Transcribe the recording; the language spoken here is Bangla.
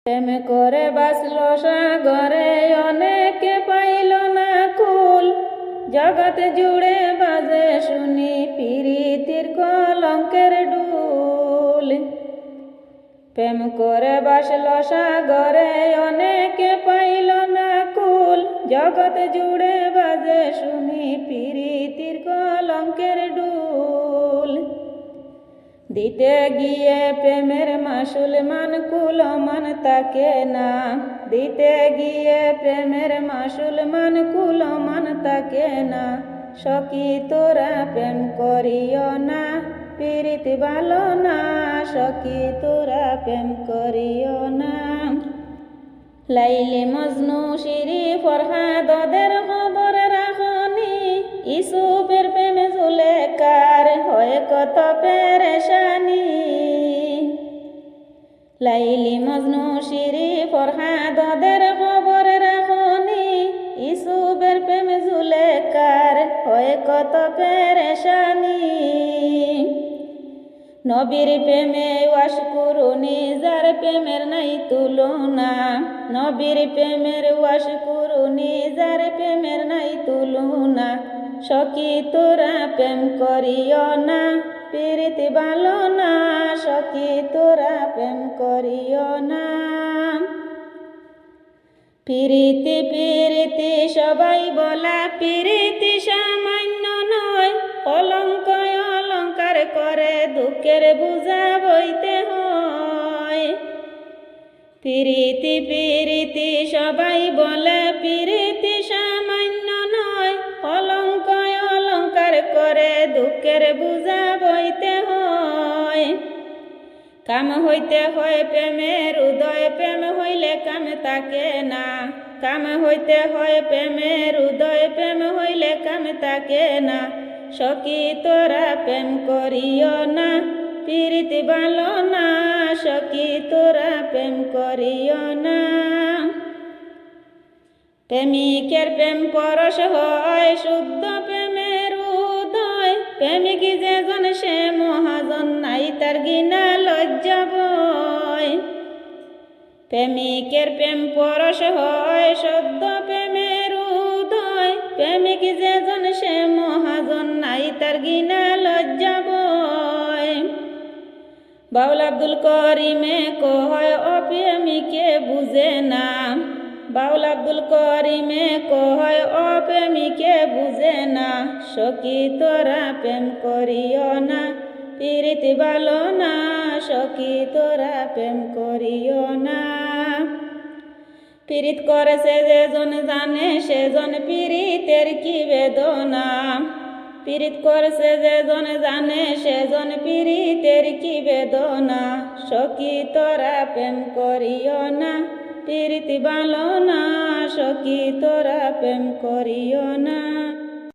প্রেম করে বাসল সাগরে অনেকে পাইল না কুল, জগৎ জুড়ে বাজে শুনি প্রীতির কলঙ্কের ডুল। প্রেম করে বাসল সাগরে অনেকে পাইল না কুল, জগৎ জুড়ে বাজে শুনি প্রীতির কলঙ্কের ডুল। দিতে গিয়ে প্রেমের মাসুল মানকুল মান তাকে না, দিতে গিয়ে প্রেমের মাসুল মানকুল মান তাকে না। সখী তোরা প্রেম করিও না, পীড়িত ভালো না, সখী তোরা প্রেম করিও না। লাইলি মজনু শিরি ফরহাদ ওদের খবর রাখনি, ইসুফের প্রেমে জুলেখার হয় কত পেরেশানি। লাইলি মজনু শিরি ফরহাদ ওদের খবর রাখনি, ইসুফের প্রেমে জুলেখার হয় কত পেরেশানি। নবীর প্রেমে ওয়াস করুনি যার প্রেমের নাই তুলনা, নবীর প্রেমের ওয়াস করুনি যার প্রেমের নাই তুলনা। সখী তোরা প্রেম করিও না, পীড়িত ভালো না, সখী তোরা প্রেম করিও না। প্রীতি প্রীতি সবাই বলা, প্রীতি সামান্য নয়, কলঙ্ক অলঙ্কার করে দুঃখের বোঝা বইতে হয়। প্রীতি প্রীতি সবাই বলে, প্রীতি সামান্য নয়, কলঙ্ক অলঙ্কার করে দুঃখের বোঝা বইতে হয়। কাম হইতে হয় প্রেমের উদয়, প্রেম হইলে কাম তাকে না, কাম হইতে হয় প্রেমের উদয়, প্রেম হইলে কাম তাকে না। সখী তোরা প্রেম করিও না, পীড়িত ভালো না, সখী তোরা প্রেম করিও না। প্রেমিকের প্রেম পরশ হয় শুদ্ধ প্রেমের উদয়, প্রেমিক যেজন সে মহাজন নাই তার গিনা লজ্জা বয়। প্রেমিকের প্রেম পরশ হয় শুদ্ধ প্রেমের উদয়, প্রেমিক যেজন সে মহাজন নাই তার গিনা লজ্জা বয়। বাউল আব্দুল করিমে কয় অপ্রেমিকে বুঝে না, বাউল আব্দুল করিমে কয় অপ্রেমিকে বুঝে না। সখী তোরা প্রেম করিও না, পীড়িত ভালো না, সখী তোরা প্রেম করিও না। পীড়িত করেছে যেজন জানে সেজন পীড়িতের কি বেদনা, পীড়িত করেছে যেজন জানে সেজন পীড়িতের কি বেদনা। সখী তোরা প্রেম করিও না, পীড়িত ভালো না, সখী তোরা প্রেম করিও না।